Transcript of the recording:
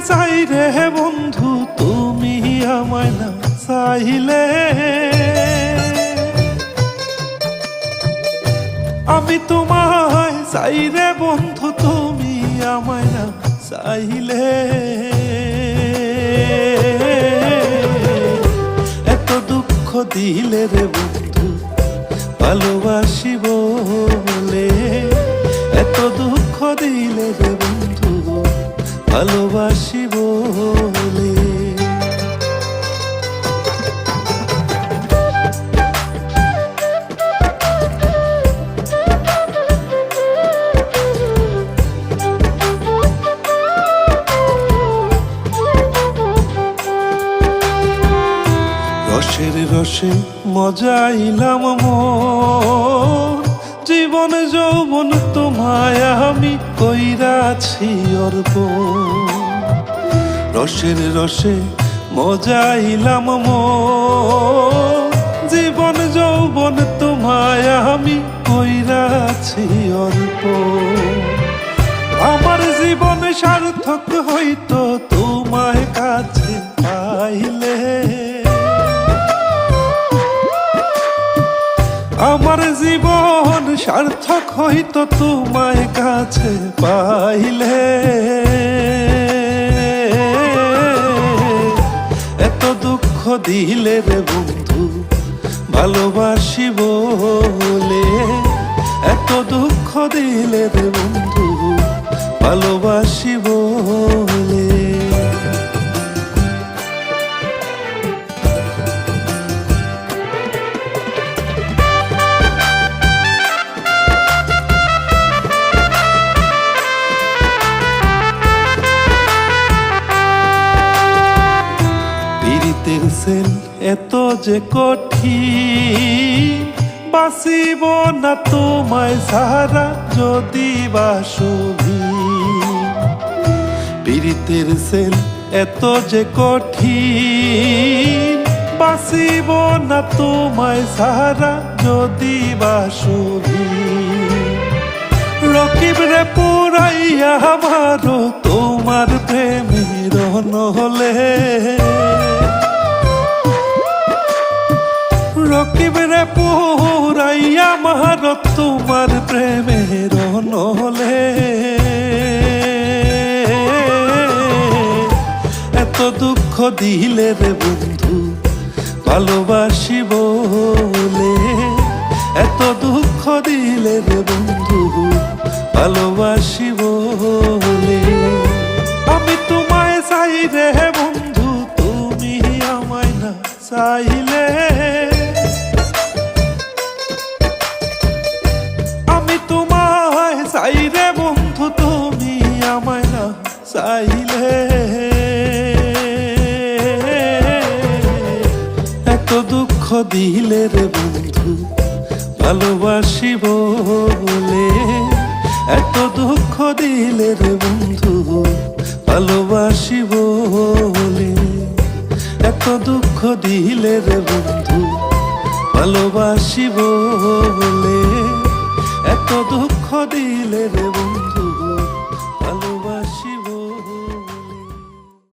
চাই রে বন্ধু তুমি আমায় না চাইলে, আমি তোমায় চাই রে বন্ধু তুমি আমায় না চাইলে। এত দুঃখ দিলে রে বন্ধু ভালোবাসি বলে, এত দুঃখ দিলে রে বন্ধু ভালোবাসি বলে। রসের রসে মজাইলাম মন, জীবন যৌবন তোমায় আমি কইরাছি অর্পণ। রসের রসে মজাইলাম মন, জীবন যৌবন তোমায় আমি কইরাছি অর্পণ। আমার জীবন সার্থক হইতো তোমায় কাছে পাইলে, আমার জীবন সার্থক হইতো তোমায় কাছে পাইলে। এত দুঃখ দিলে রে বন্ধু ভালোবাসি বলে, এত দুঃখ দিলে রে বন্ধু ভালোবাসি বলে। পীড়িতের সেল এত যে কঠিন, বাঁচিব না তোমায় ছাড়া যদি বাসবি। পীড়িতের সেল এত যে কঠিন, বাঁচিব না তোমায় ছাড়া যদি বাসবি। রকিব রে পুরাইয়া আমারও তোমার প্রেমের নহলে, রকিব রে পুরাইয়া আমারও তোমার প্রেমের নহলে। এত দুঃখ দিলে রে বন্ধু ভালোবাসি বলে, এত দুঃখ দিলে রে বন্ধু ভালোবাসি বলে। আমি তোমায় চাই রে বন্ধু তুমি আমায় না চাইলে, আমি তোমায় চাই রে বন্ধু তুমি আমায় না চাইলে। এত দুঃখ দিলে রে বন্ধু ভালোবাসি বলে, এত দুঃখ দিলে রে বন্ধু ভালোবাসি বলে, এত দুঃখ দিলে রে বন্ধু ভালোবাসি বলে।